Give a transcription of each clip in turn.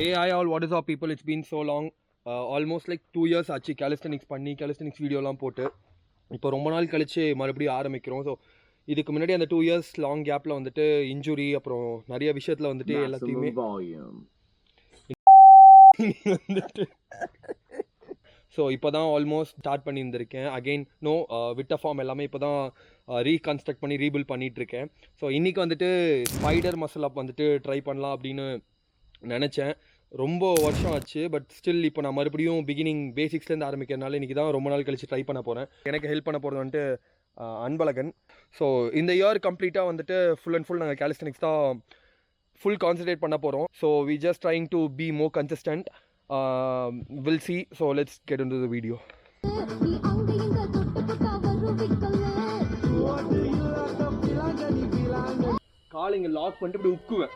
Hey, hi all, what is up people? It's been so long. Almost like 2 years ஆச்சு calisthenics பண்ணி calisthenics வீடியோலாம் போட்டு இப்போ ரொம்ப நாள் கழிச்சு மறுபடியும் ஆரம்பிக்கிறோம். ஸோ இதுக்கு முன்னாடி அந்த 2 years லாங் கேப்பில் வந்துட்டு இன்ஜுரி அப்புறம் நிறைய விஷயத்தில் வந்துட்டு எல்லாத்தையுமே வந்துட்டு ஸோ இப்போ தான் ஆல்மோஸ்ட் ஸ்டார்ட் பண்ணியிருந்திருக்கேன். அகெயின் விட்ட ஃபார்ம் எல்லாமே இப்போ தான் ரீகன்ஸ்ட்ரக்ட் பண்ணி ரீபில்ட் பண்ணிகிட்ருக்கேன். ஸோ இன்றைக்கி வந்துட்டு ஸ்பைடர் மசில் அப் வந்துட்டு ட்ரை பண்ணலாம் அப்படின்னு நினச்சேன். ரொம்ப வருஷம் ஆச்சு, பட் ஸ்டில் இப்போ நான் மறுபடியும் பிகினிங் பேசிக்ஸ்லேருந்து ஆரம்பிக்கிறதுனால இன்றைக்கி தான் ரொம்ப நாள் கழிச்சு ட்ரை பண்ண போகிறேன். எனக்கு ஹெல்ப் பண்ண போகிறது வந்துட்டு அன்பழகன். ஸோ இந்த இயர் கம்ப்ளீட்டாக வந்துட்டு ஃபுல் அண்ட் ஃபுல் நாங்கள் கேலிஸ்தெனிக்ஸ் தான் ஃபுல் கான்சன்ட்ரேட் பண்ண போகிறோம். So we just trying to be more consistent. Will see. So let's get into the video. Call இங்கே லாக் பண்ணிட்டு இப்படி உக்குவேன்.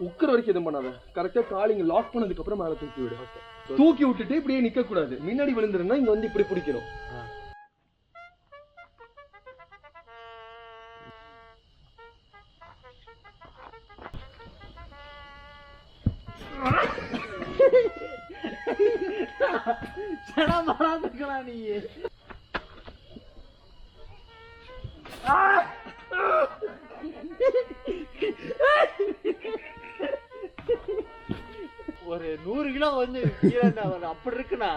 உக்குற வரைக்கும் எதுவும் பண்ணாத. கரெக்டாக கால் இங்கே லாக் பண்ணதுக்கப்புறம் மேலே தூக்கி விடு. தூக்கி விட்டுட்டு இப்படியே நிற்கக்கூடாது. முன்னாடி விழுந்துருந்தா இங்கே வந்து இப்படி பிடிக்கணும். நீ ஒரு 100 கிலோ வந்து அப்படி இருக்குண்ணா.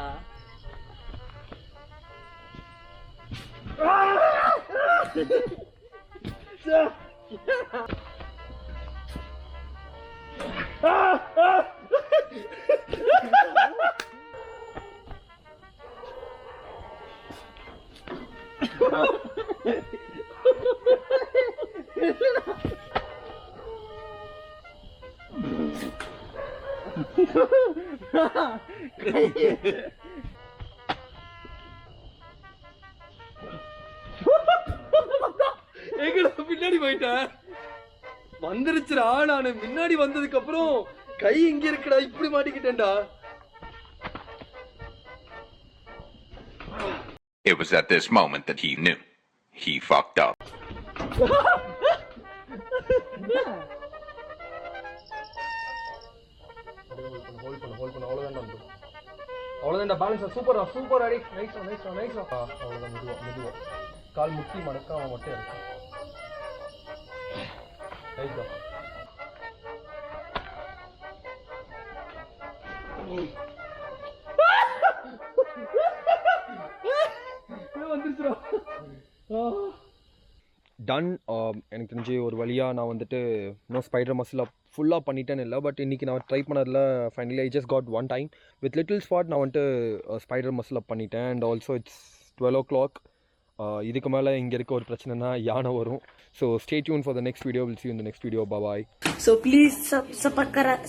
பின்னாடி போயிட்டேன். வந்துருச்சுடா. நானு முன்னாடி வந்ததுக்கு அப்புறம் கை இங்க இருக்குடா, இப்படி மாட்டிக்கிட்டேன்டா. It was at this moment that he knew he fucked up. அவ்வளோதான். பேலன்ஸ் சூப்பரா, சூப்பர் அடி. Nice nice nice. அவ்வளோதான். மெதுவா மெதுவா கால் முட்டி மடக்காம மட்டும் இருக்கு. நைஸ் தான். வந்துருச்சுடா. டன். எனக்கு தெரிஞ்சு ஒரு வழியாக நான் வந்துட்டு இன்னும் ஸ்பைடர் மசில் ஃபுல்லாக பண்ணிட்டேன்னு இல்லை, பட் இன்றைக்கி நான் ட்ரை பண்ணதில் finally I just got one time with little spot நான் வந்துட்டு ஸ்பைடர் மசில் அப் பண்ணிட்டேன். And also it's 12 o'clock. இதுக்கு மேலே இங்கே இருக்க ஒரு பிரச்சனைனா யானை வரும். So stay tune for the next video. Will see you in the next video. Bye bye. So please subscribe.